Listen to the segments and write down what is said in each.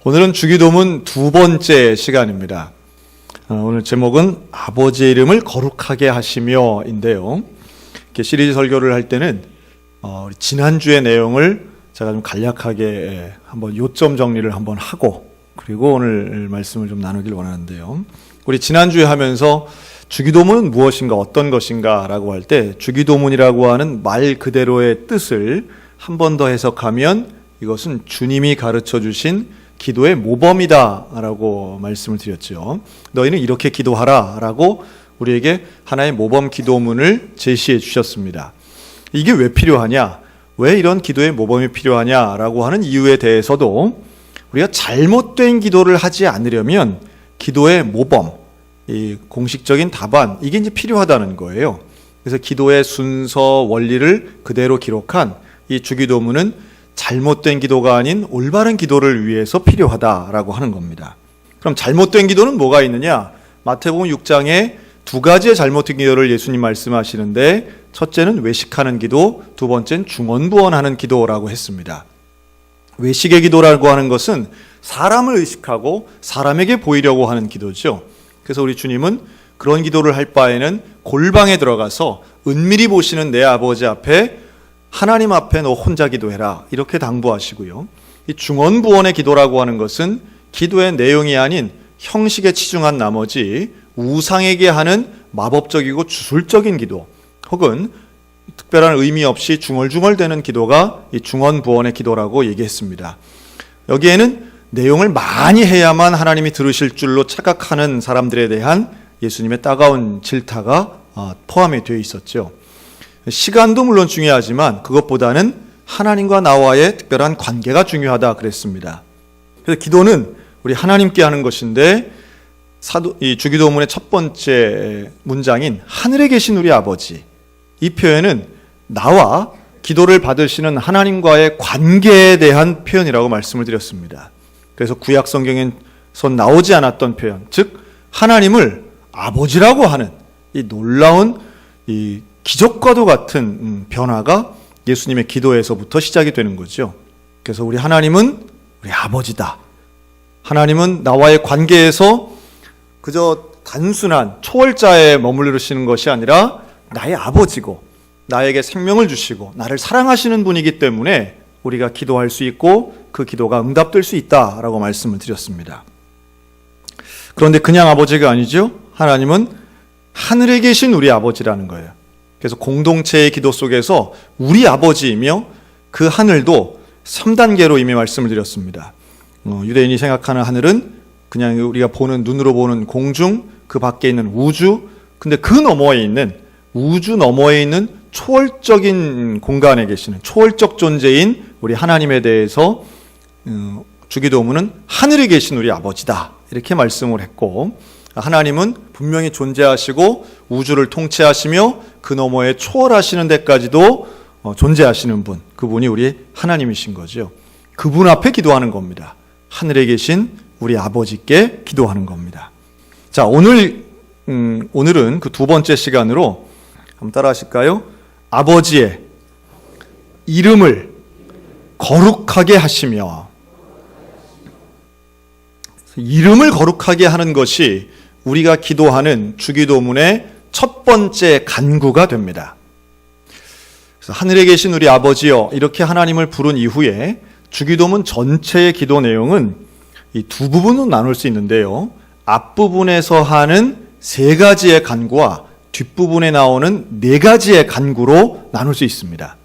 오늘은 주기도문 두 번째 시간입니다. 오늘 제목은 아버지의 이름을 거룩하게 하시며인데요. 이렇게 시리즈 설교를 할 때는 지난주의 내용을 제가 좀 간략하게 한번 요점 정리를 한번 하고, 그리고 오늘 말씀을 좀 나누길 원하는데요. 우리 지난주에 하면서 주기도문은 무엇인가, 어떤 것인가 라고 할 때 주기도문이라고 하는 말 그대로의 뜻을 한 번 더 해석하면 이것은 주님이 가르쳐 주신 기도의 모범이다 라고 말씀을 드렸죠. 너희는 이렇게 기도하라 라고 우리에게 하나의 모범 기도문을 제시해 주셨습니다. 이게 왜 필요하냐, 왜 이런 기도의 모범이 필요하냐 라고 하는 이유에 대해서도 우리가 잘못된 기도를 하지 않으려면 기도의 모범, 이 공식적인 답안, 이게 이제 필요하다는 거예요. 그래서 기도의 순서, 원리를 그대로 기록한 이 주기도문은 잘못된 기도가 아닌 올바른 기도를 위해서 필요하다라고 하는 겁니다. 그럼 잘못된 기도는 뭐가 있느냐? 마태복음 6장에 두 가지의 잘못된 기도를 예수님 말씀하시는데, 첫째는 외식하는 기도, 두 번째는 중언부언하는 기도라고 했습니다. 외식의 기도라고 하는 것은 사람을 의식하고 사람에게 보이려고 하는 기도죠. 그래서 우리 주님은 그런 기도를 할 바에는 골방에 들어가서 은밀히 보시는 내 아버지 앞에, 하나님 앞에 너 혼자 기도해라, 이렇게 당부하시고요. 이 중언부언의 기도라고 하는 것은 기도의 내용이 아닌 형식에 치중한 나머지 우상에게 하는 마법적이고 주술적인 기도, 혹은 특별한 의미 없이 중얼중얼대는 기도가 이 중언부언의 기도라고 얘기했습니다. 여기에는 내용을 많이 해야만 하나님이 들으실 줄로 착각하는 사람들에 대한 예수님의 따가운 질타가 포함이 되어 있었죠. 시간도 물론 중요하지만 그것보다는 하나님과 나와의 특별한 관계가 중요하다 그랬습니다. 그래서 기도는 우리 하나님께 하는 것인데, 이 주기도문의 첫 번째 문장인 하늘에 계신 우리 아버지, 이 표현은 나와 기도를 받으시는 하나님과의 관계에 대한 표현이라고 말씀을 드렸습니다. 그래서 구약 성경에서 나오지 않았던 표현, 즉 하나님을 아버지라고 하는 이 놀라운 이 기적과도 같은 변화가 예수님의 기도에서부터 시작이 되는 거죠. 그래서 우리 하나님은 우리 아버지다. 하나님은 나와의 관계에서 그저 단순한 초월자에 머무르시는 것이 아니라 나의 아버지고, 나에게 생명을 주시고 나를 사랑하시는 분이기 때문에 우리가 기도할 수 있고 그 기도가 응답될 수 있다라고 말씀을 드렸습니다. 그런데 그냥 아버지가 아니죠. 하나님은 하늘에 계신 우리 아버지라는 거예요. 그래서 공동체의 기도 속에서 우리 아버지이며 그 하늘도 3단계로 이미 말씀을 드렸습니다. 유대인이 생각하는 하늘은 그냥 우리가 보는, 눈으로 보는 공중, 그 밖에 있는 우주, 근데 그 너머에 있는, 우주 너머에 있는 초월적인 공간에 계시는 초월적 존재인 우리 하나님에 대해서 주기도문은 하늘에 계신 우리 아버지다, 이렇게 말씀을 했고, 하나님은 분명히 존재하시고 우주를 통치하시며 그 너머에 초월하시는 데까지도 존재하시는 분, 그분이 우리 하나님이신 거죠. 그분 앞에 기도하는 겁니다. 하늘에 계신 우리 아버지께 기도하는 겁니다. 자, 오늘은 그 두 번째 시간으로 한번 따라 하실까요? 아버지의 이름을 거룩하게 하시며, 이름을 거룩하게 하는 것이 우리가 기도하는 주기도문의 첫 번째 간구가 됩니다. 그래서 하늘에 계신 우리 아버지여, 이렇게 하나님을 부른 이후에 주기도문 전체의 기도 내용은 이 두 부분으로 나눌 수 있는데요. 앞부분에서 하는 세 가지의 간구와 뒷부분에 나오는 네 가지의 간구로 나눌 수 있습니다.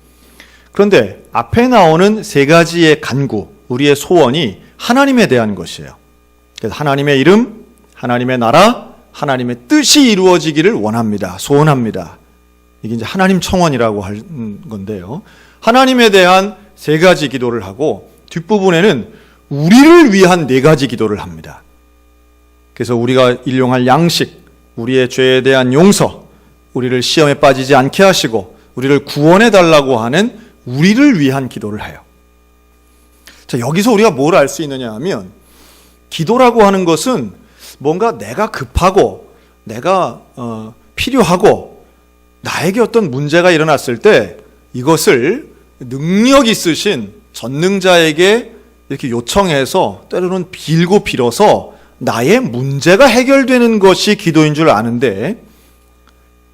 그런데 앞에 나오는 세 가지의 간구, 우리의 소원이 하나님에 대한 것이에요. 그래서 하나님의 이름, 하나님의 나라, 하나님의 뜻이 이루어지기를 원합니다. 소원합니다. 이게 이제 하나님 청원이라고 하는 건데요. 하나님에 대한 세 가지 기도를 하고 뒷부분에는 우리를 위한 네 가지 기도를 합니다. 그래서 우리가 일용할 양식, 우리의 죄에 대한 용서, 우리를 시험에 빠지지 않게 하시고 우리를 구원해 달라고 하는 우리를 위한 기도를 해요. 자, 여기서 우리가 뭘 알 수 있느냐 하면, 기도라고 하는 것은 뭔가 내가 급하고 내가 필요하고 나에게 어떤 문제가 일어났을 때 이것을 능력 있으신 전능자에게 이렇게 요청해서 때로는 빌고 빌어서 나의 문제가 해결되는 것이 기도인 줄 아는데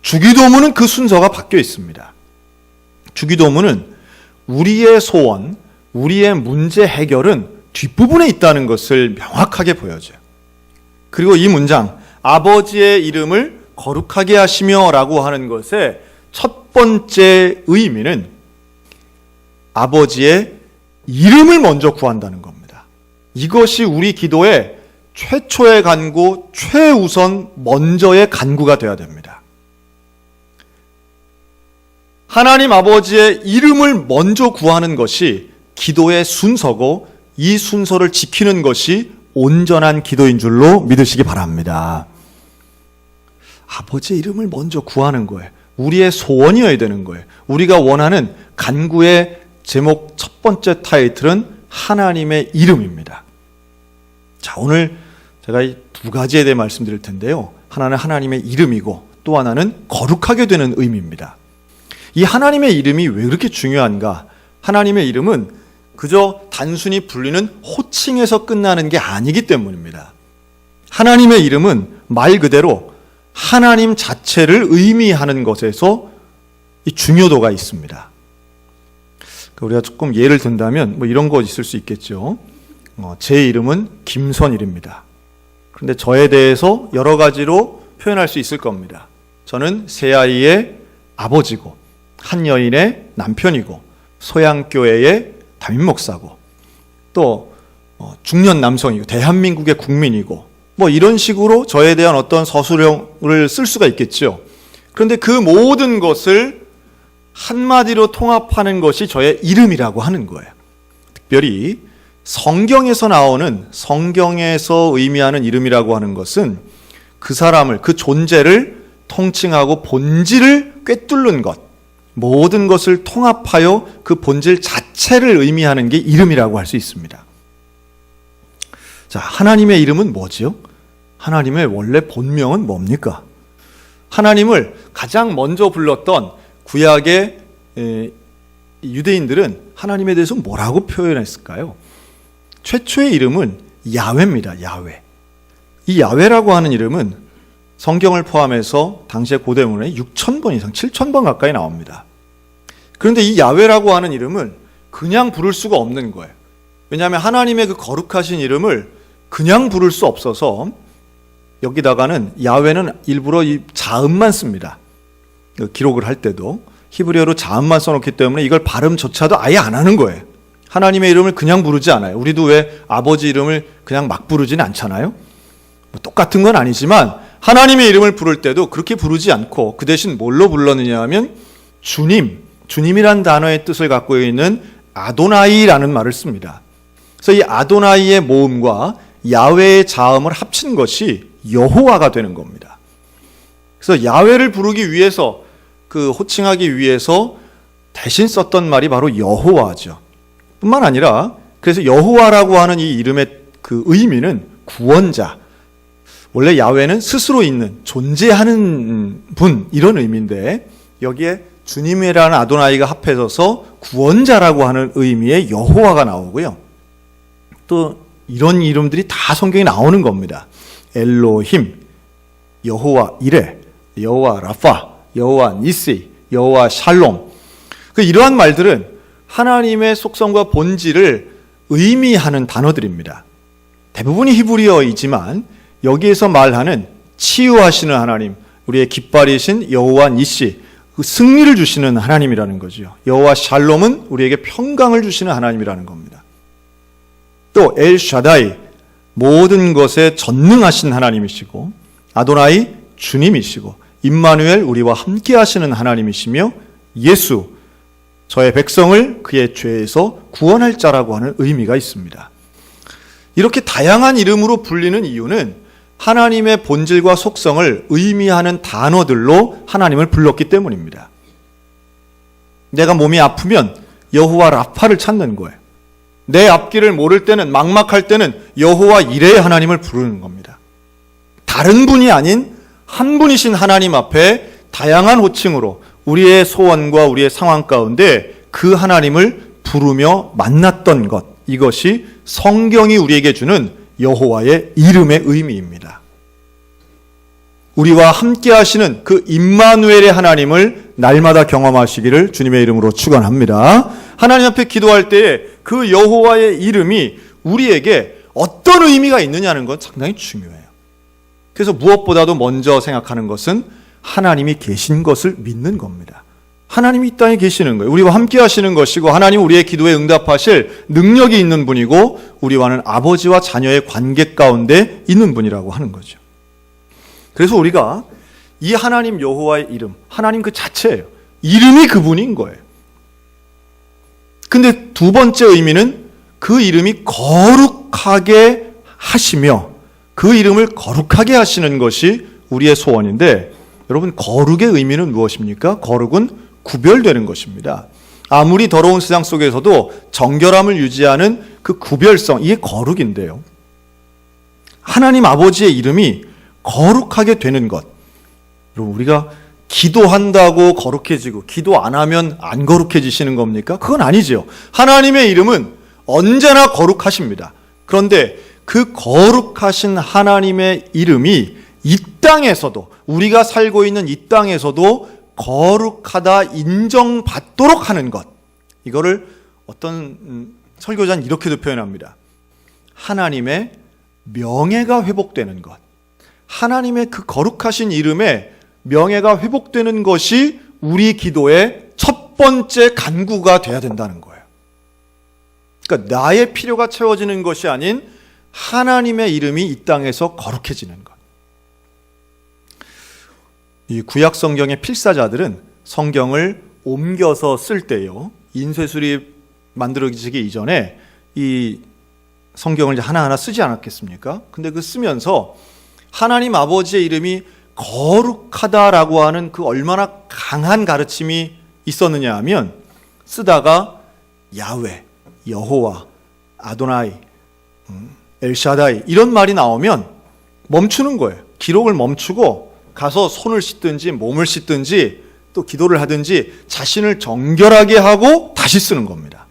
주기도문은 그 순서가 바뀌어 있습니다. 주기도문은 우리의 소원, 우리의 문제 해결은 뒷부분에 있다는 것을 명확하게 보여줘요. 그리고 이 문장, 아버지의 이름을 거룩하게 하시며 라고 하는 것의 첫 번째 의미는 아버지의 이름을 먼저 구한다는 겁니다. 이것이 우리 기도의 최초의 간구, 최우선 먼저의 간구가 되어야 됩니다. 하나님 아버지의 이름을 먼저 구하는 것이 기도의 순서고 이 순서를 지키는 것이 온전한 기도인 줄로 믿으시기 바랍니다. 아버지의 이름을 먼저 구하는 거예요. 우리의 소원이어야 되는 거예요. 우리가 원하는 간구의 제목 첫 번째 타이틀은 하나님의 이름입니다. 자, 오늘 제가 이 두 가지에 대해 말씀드릴 텐데요. 하나는 하나님의 이름이고 또 하나는 거룩하게 되는 의미입니다. 이 하나님의 이름이 왜 그렇게 중요한가? 하나님의 이름은 그저 단순히 불리는 호칭에서 끝나는 게 아니기 때문입니다. 하나님의 이름은 말 그대로 하나님 자체를 의미하는 것에서 이 중요도가 있습니다. 우리가 조금 예를 든다면 뭐 이런 거 있을 수 있겠죠. 제 이름은 김선일입니다. 그런데 저에 대해서 여러 가지로 표현할 수 있을 겁니다. 저는 세 아이의 아버지고 한 여인의 남편이고 소양교회의 담임 목사고 또 중년 남성이고 대한민국의 국민이고 뭐 이런 식으로 저에 대한 어떤 서술형을 쓸 수가 있겠죠. 그런데 그 모든 것을 한마디로 통합하는 것이 저의 이름이라고 하는 거예요. 특별히 성경에서 나오는, 성경에서 의미하는 이름이라고 하는 것은 그 사람을, 그 존재를 통칭하고 본질을 꿰뚫는 것, 모든 것을 통합하여 그 본질 자체를 의미하는 게 이름이라고 할 수 있습니다. 자, 하나님의 이름은 뭐지요? 하나님의 원래 본명은 뭡니까? 하나님을 가장 먼저 불렀던 구약의 유대인들은 하나님에 대해서 뭐라고 표현했을까요? 최초의 이름은 야훼입니다. 야훼. 이 야훼라고 하는 이름은 성경을 포함해서 당시의 고대문에 6,000번 이상, 7,000번 가까이 나옵니다. 그런데 이 야훼라고 하는 이름은 그냥 부를 수가 없는 거예요. 왜냐하면 하나님의 그 거룩하신 이름을 그냥 부를 수 없어서 여기다가는 야훼는 일부러 이 자음만 씁니다. 기록을 할 때도 히브리어로 자음만 써놓기 때문에 이걸 발음조차도 아예 안 하는 거예요. 하나님의 이름을 그냥 부르지 않아요. 우리도 왜 아버지 이름을 그냥 막 부르지는 않잖아요. 뭐 똑같은 건 아니지만 하나님의 이름을 부를 때도 그렇게 부르지 않고 그 대신 뭘로 불렀느냐 하면 주님, 주님이란 단어의 뜻을 갖고 있는 아도나이라는 말을 씁니다. 그래서 이 아도나이의 모음과 야훼의 자음을 합친 것이 여호와가 되는 겁니다. 그래서 야훼를 부르기 위해서, 그 호칭하기 위해서 대신 썼던 말이 바로 여호와죠. 뿐만 아니라 그래서 여호와라고 하는 이 이름의 그 의미는 구원자. 원래 야훼는 스스로 있는, 존재하는 분, 이런 의미인데 여기에 주님이라는 아도나이가 합해져서 구원자라고 하는 의미의 여호와가 나오고요. 또 이런 이름들이 다 성경에 나오는 겁니다. 엘로힘, 여호와 이레, 여호와 라파, 여호와 니시, 여호와 샬롬. 이러한 말들은 하나님의 속성과 본질을 의미하는 단어들입니다. 대부분이 히브리어이지만 여기에서 말하는 치유하시는 하나님, 우리의 깃발이신 여호와 니시, 그 승리를 주시는 하나님이라는 거죠. 여호와 샬롬은 우리에게 평강을 주시는 하나님이라는 겁니다. 또 엘샤다이, 모든 것에 전능하신 하나님이시고, 아도나이 주님이시고, 임마누엘 우리와 함께 하시는 하나님이시며, 예수 저의 백성을 그의 죄에서 구원할 자라고 하는 의미가 있습니다. 이렇게 다양한 이름으로 불리는 이유는 하나님의 본질과 속성을 의미하는 단어들로 하나님을 불렀기 때문입니다. 내가 몸이 아프면 여호와 라파를 찾는 거예요. 내 앞길을 모를 때는, 막막할 때는 여호와 이레의 하나님을 부르는 겁니다. 다른 분이 아닌 한 분이신 하나님 앞에 다양한 호칭으로 우리의 소원과 우리의 상황 가운데 그 하나님을 부르며 만났던 것, 이것이 성경이 우리에게 주는 여호와의 이름의 의미입니다. 우리와 함께 하시는 그 임마누엘의 하나님을 날마다 경험하시기를 주님의 이름으로 축원합니다. 하나님 앞에 기도할 때에 그 여호와의 이름이 우리에게 어떤 의미가 있느냐는 건 상당히 중요해요. 그래서 무엇보다도 먼저 생각하는 것은 하나님이 계신 것을 믿는 겁니다. 하나님이 이 땅에 계시는 거예요. 우리와 함께 하시는 것이고, 하나님은 우리의 기도에 응답하실 능력이 있는 분이고, 우리와는 아버지와 자녀의 관계 가운데 있는 분이라고 하는 거죠. 그래서 우리가 이 하나님 여호와의 이름, 하나님 그 자체예요. 이름이 그분인 거예요. 근데 두 번째 의미는 그 이름이 거룩하게 하시며 그 이름을 거룩하게 하시는 것이 우리의 소원인데, 여러분, 거룩의 의미는 무엇입니까? 거룩은 구별되는 것입니다. 아무리 더러운 세상 속에서도 정결함을 유지하는 그 구별성, 이게 거룩인데요. 하나님 아버지의 이름이 거룩하게 되는 것. 여러분, 우리가 기도한다고 거룩해지고 기도 안 하면 안 거룩해지시는 겁니까? 그건 아니죠. 하나님의 이름은 언제나 거룩하십니다. 그런데 그 거룩하신 하나님의 이름이 이 땅에서도, 우리가 살고 있는 이 땅에서도 거룩하다 인정받도록 하는 것, 이거를 어떤 설교자는 이렇게도 표현합니다. 하나님의 명예가 회복되는 것, 하나님의 그 거룩하신 이름에 명예가 회복되는 것이 우리 기도의 첫 번째 간구가 돼야 된다는 거예요. 그러니까 나의 필요가 채워지는 것이 아닌 하나님의 이름이 이 땅에서 거룩해지는 것. 이 구약 성경의 필사자들은 성경을 옮겨서 쓸 때요, 인쇄술이 만들어지기 이전에 이 성경을 이제 하나하나 쓰지 않았겠습니까? 근데 그 쓰면서 하나님 아버지의 이름이 거룩하다라고 하는 그 얼마나 강한 가르침이 있었느냐 하면, 쓰다가 야훼, 여호와, 아도나이, 엘샤다이 이런 말이 나오면 멈추는 거예요. 기록을 멈추고 가서 손을 씻든지 몸을 씻든지 또 기도를 하든지 자신을 정결하게 하고 다시 쓰는 겁니다.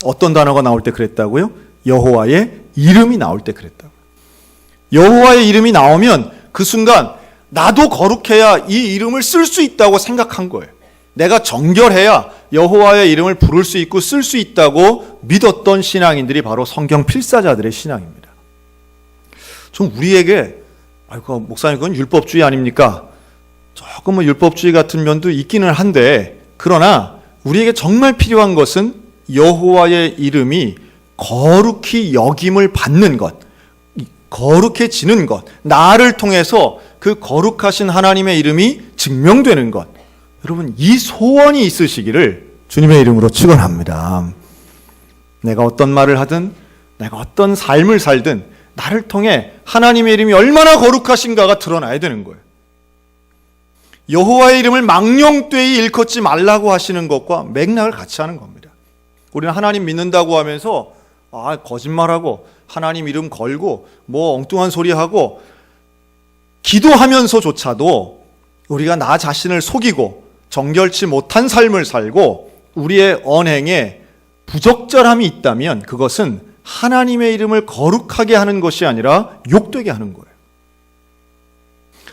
어떤 단어가 나올 때 그랬다고요? 여호와의 이름이 나올 때 그랬다고요. 여호와의 이름이 나오면 그 순간 나도 거룩해야 이 이름을 쓸 수 있다고 생각한 거예요. 내가 정결해야 여호와의 이름을 부를 수 있고 쓸 수 있다고 믿었던 신앙인들이 바로 성경 필사자들의 신앙입니다. 좀 우리에게 아이고 목사님 그건 율법주의 아닙니까? 조금 율법주의 같은 면도 있기는 한데, 그러나 우리에게 정말 필요한 것은 여호와의 이름이 거룩히 여김을 받는 것, 거룩해지는 것, 나를 통해서 그 거룩하신 하나님의 이름이 증명되는 것. 여러분, 이 소원이 있으시기를 주님의 이름으로 축원합니다. 내가 어떤 말을 하든 내가 어떤 삶을 살든 나를 통해 하나님의 이름이 얼마나 거룩하신가가 드러나야 되는 거예요. 여호와의 이름을 망령되이 일컫지 말라고 하시는 것과 맥락을 같이 하는 겁니다. 우리는 하나님 믿는다고 하면서 거짓말하고 하나님 이름 걸고 뭐 엉뚱한 소리하고 기도하면서조차도 우리가 나 자신을 속이고 정결치 못한 삶을 살고 우리의 언행에 부적절함이 있다면 그것은 하나님의 이름을 거룩하게 하는 것이 아니라 욕되게 하는 거예요.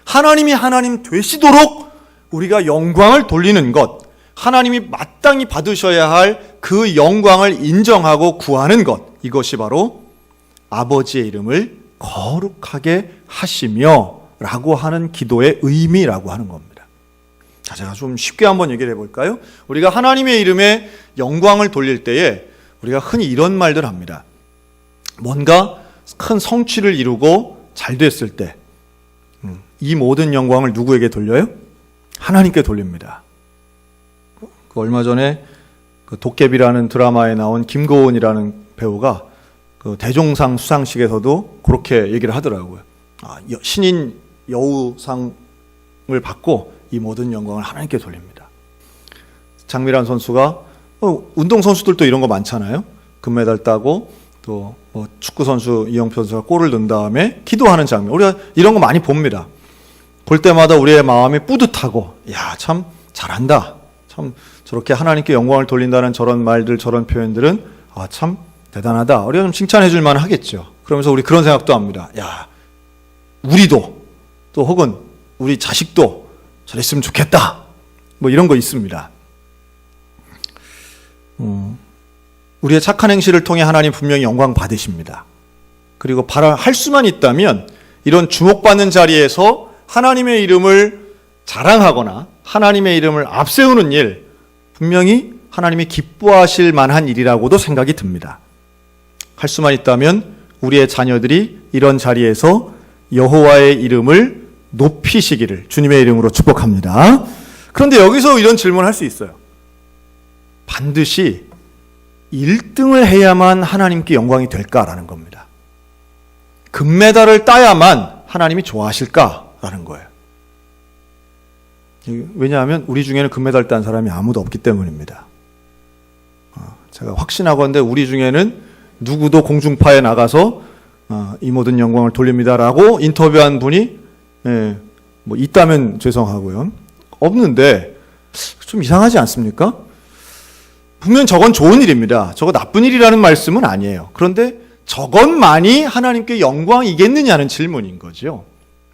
하나님이 하나님 되시도록 우리가 영광을 돌리는 것, 하나님이 마땅히 받으셔야 할 그 영광을 인정하고 구하는 것, 이것이 바로 아버지의 이름을 거룩하게 하시며 라고 하는 기도의 의미라고 하는 겁니다. 자, 제가 좀 쉽게 한번 얘기를 해볼까요? 우리가 하나님의 이름에 영광을 돌릴 때에 우리가 흔히 이런 말들 합니다. 뭔가 큰 성취를 이루고 잘 됐을 때 이 모든 영광을 누구에게 돌려요? 하나님께 돌립니다. 그 얼마 전에 그 도깨비라는 드라마에 나온 김고은이라는 배우가 그 대종상 수상식에서도 그렇게 얘기를 하더라고요. 신인 여우상을 받고 이 모든 영광을 하나님께 돌립니다. 장미란 선수가 운동 선수들도 이런 거 많잖아요. 금메달 따고 또 축구 선수 이영표 선수가 골을 넣은 다음에 기도하는 장면, 우리가 이런 거 많이 봅니다. 볼 때마다 우리의 마음이 뿌듯하고, 야, 참 잘한다. 참 저렇게 하나님께 영광을 돌린다는 저런 말들, 저런 표현들은 참 대단하다. 우리가 좀 칭찬해 줄 만 하겠죠. 그러면서 우리 그런 생각도 합니다. 야, 우리도 또 혹은 우리 자식도 저랬으면 좋겠다. 뭐 이런 거 있습니다. 우리의 착한 행실을 통해 하나님 분명히 영광 받으십니다. 그리고 할 수만 있다면 이런 주목받는 자리에서 하나님의 이름을 자랑하거나 하나님의 이름을 앞세우는 일, 분명히 하나님이 기뻐하실 만한 일이라고도 생각이 듭니다. 할 수만 있다면 우리의 자녀들이 이런 자리에서 여호와의 이름을 높이시기를 주님의 이름으로 축복합니다. 그런데 여기서 이런 질문을 할 수 있어요. 반드시 1등을 해야만 하나님께 영광이 될까라는 겁니다. 금메달을 따야만 하나님이 좋아하실까라는 거예요. 왜냐하면 우리 중에는 금메달 딴 사람이 아무도 없기 때문입니다. 제가 확신하건대 우리 중에는 누구도 공중파에 나가서 이 모든 영광을 돌립니다라고 인터뷰한 분이 뭐 있다면 죄송하고요. 없는데 좀 이상하지 않습니까? 분명 저건 좋은 일입니다. 저거 나쁜 일이라는 말씀은 아니에요. 그런데 저것만이 하나님께 영광이겠느냐는 질문인 거죠.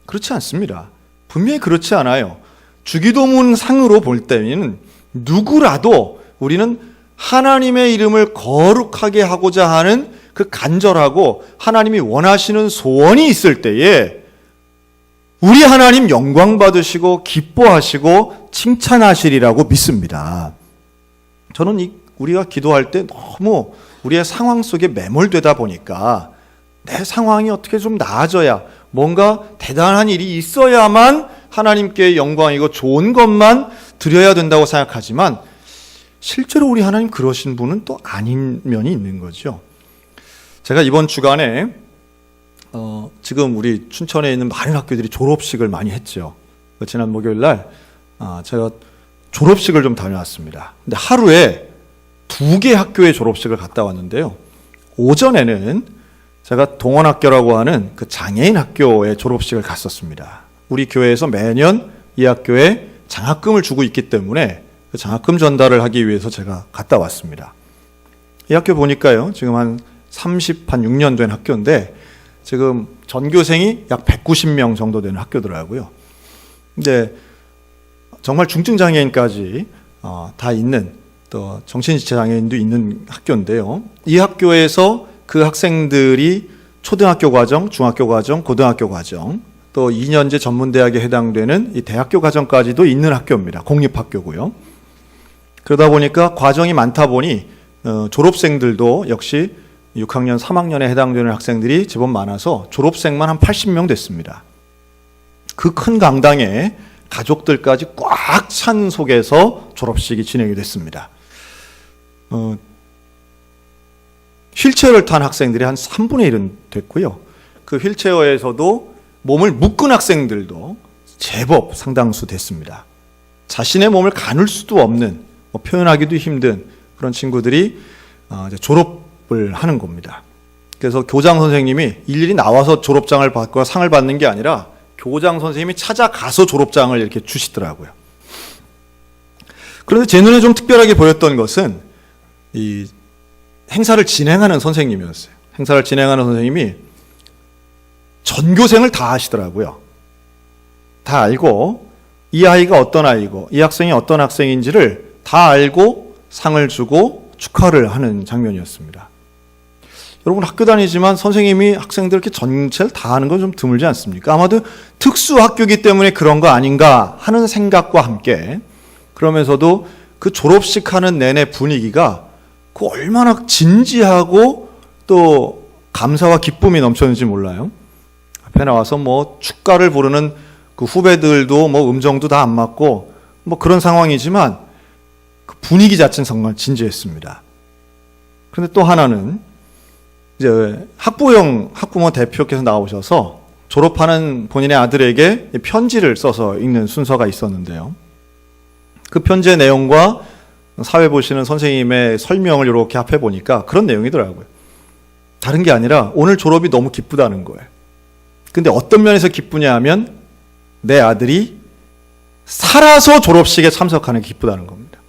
그렇지 않습니다. 분명히 그렇지 않아요. 주기도문 상으로 볼 때는 누구라도 우리는 하나님의 이름을 거룩하게 하고자 하는 그 간절하고 하나님이 원하시는 소원이 있을 때에 우리 하나님 영광 받으시고 기뻐하시고 칭찬하시리라고 믿습니다. 저는 우리가 기도할 때 너무 우리의 상황 속에 매몰되다 보니까 내 상황이 어떻게 좀 나아져야 뭔가 대단한 일이 있어야만 하나님께 영광이고 좋은 것만 드려야 된다고 생각하지만 실제로 우리 하나님 그러신 분은 또 아닌 면이 있는 거죠. 제가 이번 주간에 지금 우리 춘천에 있는 많은 학교들이 졸업식을 많이 했죠. 지난 목요일 날 제가 졸업식을 좀 다녀왔습니다. 근데 하루에 2개 학교의 졸업식을 갔다 왔는데요. 오전에는 제가 동원학교라고 하는 그 장애인 학교의 졸업식을 갔었습니다. 우리 교회에서 매년 이 학교에 장학금을 주고 있기 때문에 그 장학금 전달을 하기 위해서 제가 갔다 왔습니다. 이 학교 보니까요, 지금 한 6년 된 학교인데 지금 전교생이 약 190명 정도 되는 학교더라고요. 근데 정말 중증 장애인까지 다 있는 또 정신지체 장애인도 있는 학교인데요. 이 학교에서 그 학생들이 초등학교 과정, 중학교 과정, 고등학교 과정, 또 2년제 전문대학에 해당되는 이 대학교 과정까지도 있는 학교입니다. 공립학교고요. 그러다 보니까 과정이 많다 보니 졸업생들도 역시 6학년, 3학년에 해당되는 학생들이 제법 많아서 졸업생만 한 80명 됐습니다. 그 큰 강당에 가족들까지 꽉 찬 속에서 졸업식이 진행이 됐습니다. 휠체어를 탄 학생들이 한 3분의 1은 됐고요. 그 휠체어에서도 몸을 묶은 학생들도 제법 상당수 됐습니다. 자신의 몸을 가눌 수도 없는, 표현하기도 힘든 그런 친구들이 이제 졸업을 하는 겁니다. 그래서 교장 선생님이 일일이 나와서 졸업장을 받거나 상을 받는 게 아니라 교장 선생님이 찾아가서 졸업장을 이렇게 주시더라고요. 그런데 제 눈에 좀 특별하게 보였던 것은 이 행사를 진행하는 선생님이었어요. 행사를 진행하는 선생님이 전교생을 다 아시더라고요. 다 알고 이 아이가 어떤 아이고 이 학생이 어떤 학생인지를 다 알고 상을 주고 축하를 하는 장면이었습니다. 여러분 학교 다니지만 선생님이 학생들 이렇게 전체를 다 아는 건 좀 드물지 않습니까? 아마도 특수학교이기 때문에 그런 거 아닌가 하는 생각과 함께 그러면서도 그 졸업식 하는 내내 분위기가 그 얼마나 진지하고 또 감사와 기쁨이 넘쳤는지 몰라요. 앞에 나와서 뭐 축가를 부르는 그 후배들도 뭐 음정도 다 안 맞고 뭐 그런 상황이지만 그 분위기 자체는 정말 진지했습니다. 그런데 또 하나는 이제 학부모 대표께서 나오셔서 졸업하는 본인의 아들에게 편지를 써서 읽는 순서가 있었는데요. 그 편지의 내용과 사회 보시는 선생님의 설명을 이렇게 합해 보니까 그런 내용이더라고요. 다른 게 아니라 오늘 졸업이 너무 기쁘다는 거예요. 근데 어떤 면에서 기쁘냐 하면 내 아들이 살아서 졸업식에 참석하는 게 기쁘다는 겁니다.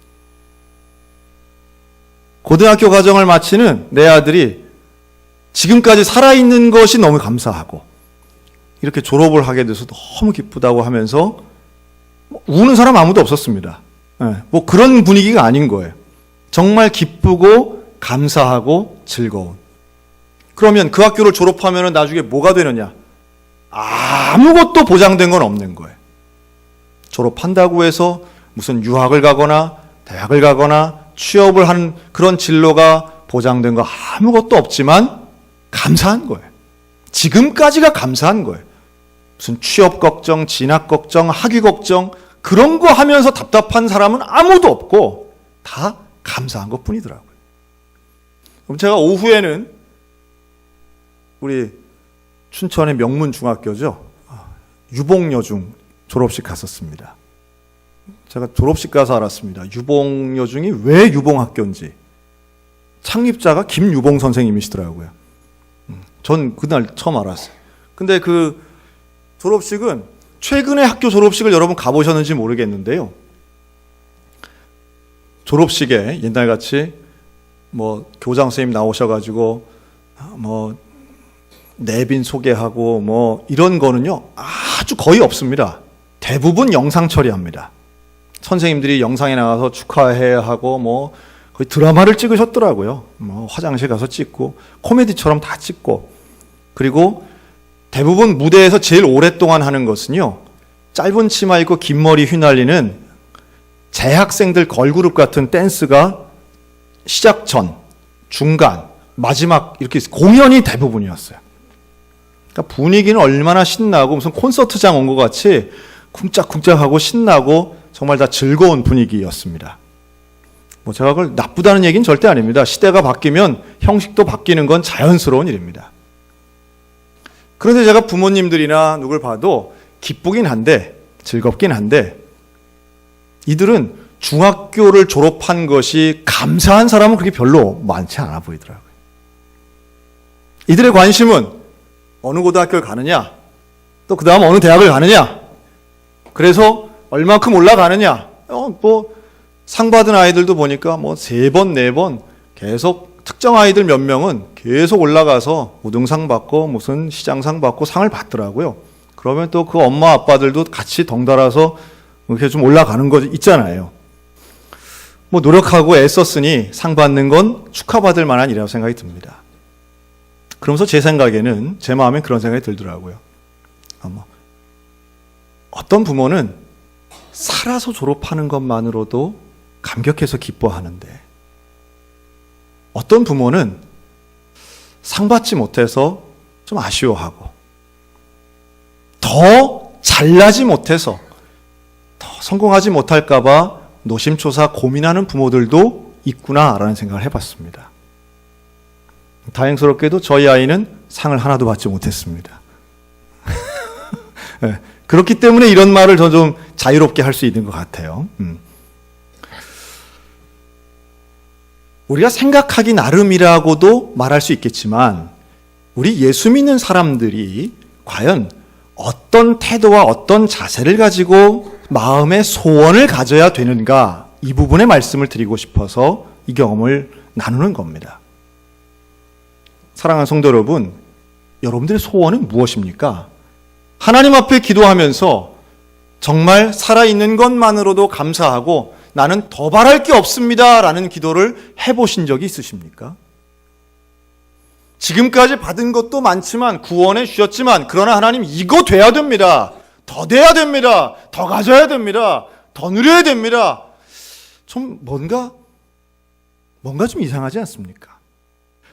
고등학교 과정을 마치는 내 아들이 지금까지 살아있는 것이 너무 감사하고 이렇게 졸업을 하게 돼서 너무 기쁘다고 하면서 우는 사람 아무도 없었습니다. 뭐 그런 분위기가 아닌 거예요. 정말 기쁘고 감사하고 즐거운. 그러면 그 학교를 졸업하면 나중에 뭐가 되느냐? 아무것도 보장된 건 없는 거예요. 졸업한다고 해서 무슨 유학을 가거나 대학을 가거나 취업을 하는 그런 진로가 보장된 거 아무것도 없지만 감사한 거예요. 지금까지가 감사한 거예요. 무슨 취업 걱정, 진학 걱정, 학위 걱정 그런 거 하면서 답답한 사람은 아무도 없고 다 감사한 것 뿐이더라고요. 그럼 제가 오후에는 우리 춘천의 명문중학교죠. 유봉여중 졸업식 갔었습니다. 제가 졸업식 가서 알았습니다. 유봉여중이 왜 유봉학교인지. 창립자가 김유봉 선생님이시더라고요. 전 그날 처음 알았어요. 근데 그 졸업식은 최근에 학교 졸업식을 여러분 가보셨는지 모르겠는데요. 졸업식에 옛날같이 뭐 교장 선생님 나오셔가지고 뭐 내빈 소개하고 뭐 이런 거는요 아주 거의 없습니다. 대부분 영상 처리합니다. 선생님들이 영상에 나가서 축하해 하고 뭐 거의 드라마를 찍으셨더라고요. 뭐 화장실 가서 찍고 코미디처럼 다 찍고 그리고 대부분 무대에서 제일 오랫동안 하는 것은요 짧은 치마 입고 긴 머리 휘날리는 재학생들 걸그룹 같은 댄스가 시작 전, 중간, 마지막 이렇게 공연이 대부분이었어요. 그러니까 분위기는 얼마나 신나고 무슨 콘서트장 온 것 같이 쿵짝쿵짝하고 신나고 정말 다 즐거운 분위기였습니다. 뭐 제가 그걸 나쁘다는 얘기는 절대 아닙니다. 시대가 바뀌면 형식도 바뀌는 건 자연스러운 일입니다. 그런데 제가 부모님들이나 누굴 봐도 기쁘긴 한데 즐겁긴 한데 이들은 중학교를 졸업한 것이 감사한 사람은 그렇게 별로 많지 않아 보이더라고요. 이들의 관심은 어느 고등학교를 가느냐, 또 그 다음 어느 대학을 가느냐, 그래서 얼마큼 올라가느냐, 뭐 상 받은 아이들도 보니까 뭐 3번, 4번 계속 특정 아이들 몇 명은 계속 올라가서 우등상 받고 무슨 시장상 받고 상을 받더라고요. 그러면 또 그 엄마 아빠들도 같이 덩달아서 이렇게 좀 올라가는 거 있잖아요. 뭐 노력하고 애썼으니 상 받는 건 축하받을 만한 일이라고 생각이 듭니다. 그러면서 제 생각에는 제 마음에 그런 생각이 들더라고요. 어떤 부모는 살아서 졸업하는 것만으로도 감격해서 기뻐하는데 어떤 부모는 상 받지 못해서 좀 아쉬워하고 더 잘나지 못해서 더 성공하지 못할까 봐 노심초사 고민하는 부모들도 있구나라는 생각을 해봤습니다. 다행스럽게도 저희 아이는 상을 하나도 받지 못했습니다. 네, 그렇기 때문에 이런 말을 더 좀 자유롭게 할 수 있는 것 같아요. 우리가 생각하기 나름이라고도 말할 수 있겠지만 우리 예수 믿는 사람들이 과연 어떤 태도와 어떤 자세를 가지고 마음의 소원을 가져야 되는가 이 부분의 말씀을 드리고 싶어서 이 경험을 나누는 겁니다. 사랑하는 성도 여러분, 여러분들의 소원은 무엇입니까? 하나님 앞에 기도하면서 정말 살아있는 것만으로도 감사하고 나는 더 바랄 게 없습니다 라는 기도를 해보신 적이 있으십니까? 지금까지 받은 것도 많지만 구원해 주셨지만 그러나 하나님 이거 돼야 됩니다. 더 돼야 됩니다. 더 가져야 됩니다. 더 누려야 됩니다. 좀 뭔가 좀 이상하지 않습니까?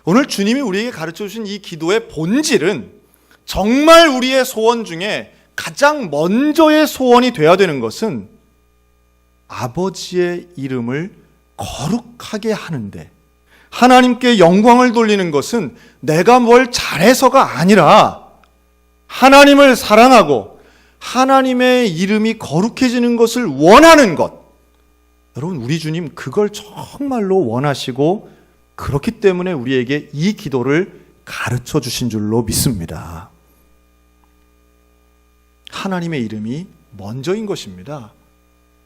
오늘 주님이 우리에게 가르쳐 주신 이 기도의 본질은 정말 우리의 소원 중에 가장 먼저의 소원이 돼야 되는 것은 아버지의 이름을 거룩하게 하는데 하나님께 영광을 돌리는 것은 내가 뭘 잘해서가 아니라 하나님을 사랑하고 하나님의 이름이 거룩해지는 것을 원하는 것. 여러분, 우리 주님 그걸 정말로 원하시고 그렇기 때문에 우리에게 이 기도를 가르쳐 주신 줄로 믿습니다. 하나님의 이름이 먼저인 것입니다.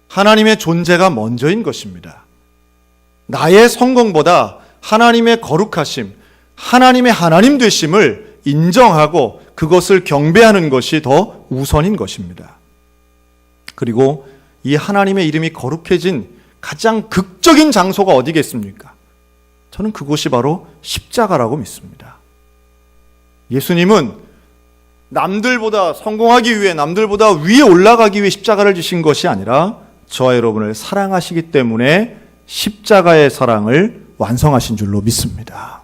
하나님의 존재가 먼저인 것입니다. 나의 성공보다 하나님의 거룩하심, 하나님의 하나님 되심을 인정하고 그것을 경배하는 것이 더 우선인 것입니다. 그리고 이 하나님의 이름이 거룩해진 가장 극적인 장소가 어디겠습니까? 저는 그곳이 바로 십자가라고 믿습니다. 예수님은 남들보다 성공하기 위해, 남들보다 위에 올라가기 위해 십자가를 지신 것이 아니라 저와 여러분을 사랑하시기 때문에 십자가의 사랑을 완성하신 줄로 믿습니다.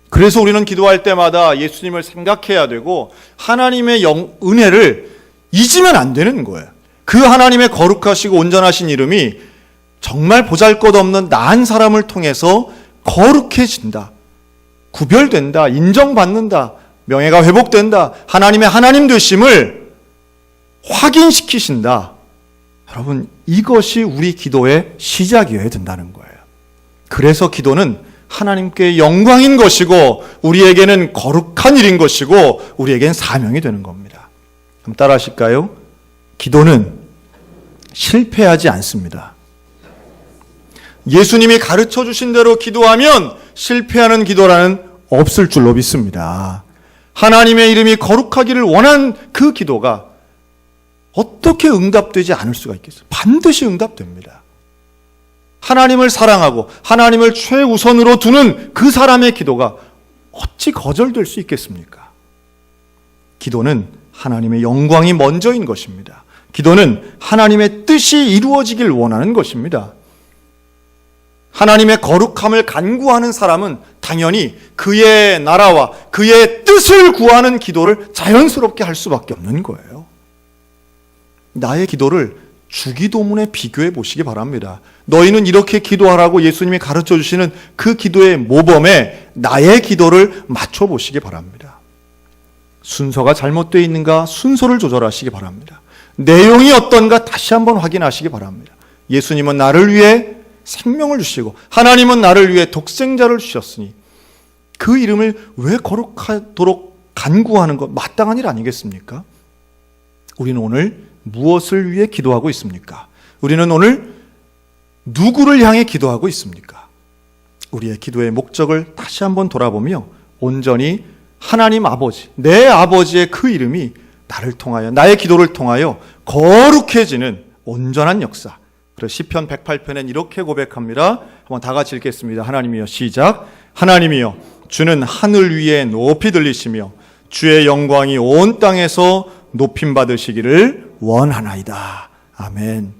그래서 우리는 기도할 때마다 예수님을 생각해야 되고 하나님의 은혜를 잊으면 안 되는 거예요. 그 하나님의 거룩하시고 온전하신 이름이 정말 보잘것없는 나한 사람을 통해서 거룩해진다, 구별된다, 인정받는다, 명예가 회복된다, 하나님의 하나님 되심을 확인시키신다. 여러분, 이것이 우리 기도의 시작이어야 된다는 거예요. 그래서 기도는 하나님께 영광인 것이고 우리에게는 거룩한 일인 것이고 우리에겐 사명이 되는 겁니다. 한번 따라 하실까요? 기도는 실패하지 않습니다. 예수님이 가르쳐 주신 대로 기도하면 실패하는 기도라는 없을 줄로 믿습니다. 하나님의 이름이 거룩하기를 원한 그 기도가 어떻게 응답되지 않을 수가 있겠어요? 반드시 응답됩니다. 하나님을 사랑하고 하나님을 최우선으로 두는 그 사람의 기도가 어찌 거절될 수 있겠습니까? 기도는 하나님의 영광이 먼저인 것입니다. 기도는 하나님의 뜻이 이루어지길 원하는 것입니다. 하나님의 거룩함을 간구하는 사람은 당연히 그의 나라와 그의 뜻을 구하는 기도를 자연스럽게 할 수밖에 없는 거예요. 나의 기도를 주기도문에 비교해 보시기 바랍니다. 너희는 이렇게 기도하라고 예수님이 가르쳐 주시는 그 기도의 모범에 나의 기도를 맞춰 보시기 바랍니다. 순서가 잘못되어 있는가 순서를 조절하시기 바랍니다. 내용이 어떤가 다시 한번 확인하시기 바랍니다. 예수님은 나를 위해 생명을 주시고 하나님은 나를 위해 독생자를 주셨으니 그 이름을 왜 거룩하도록 간구하는 것 마땅한 일 아니겠습니까? 우리는 오늘 무엇을 위해 기도하고 있습니까? 우리는 오늘 누구를 향해 기도하고 있습니까? 우리의 기도의 목적을 다시 한번 돌아보며 온전히 하나님 아버지, 내 아버지의 그 이름이 나를 통하여, 나의 기도를 통하여 거룩해지는 온전한 역사. 그래서 시편 108편엔 이렇게 고백합니다. 한번 다 같이 읽겠습니다. 하나님이여, 시작. 하나님이여, 주는 하늘 위에 높이 들리시며 주의 영광이 온 땅에서 높임 받으시기를 원하나이다. 아멘.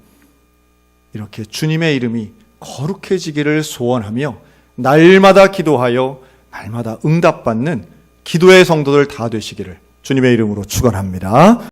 이렇게 주님의 이름이 거룩해지기를 소원하며 날마다 기도하여 날마다 응답받는 기도의 성도들 다 되시기를 주님의 이름으로 축원합니다.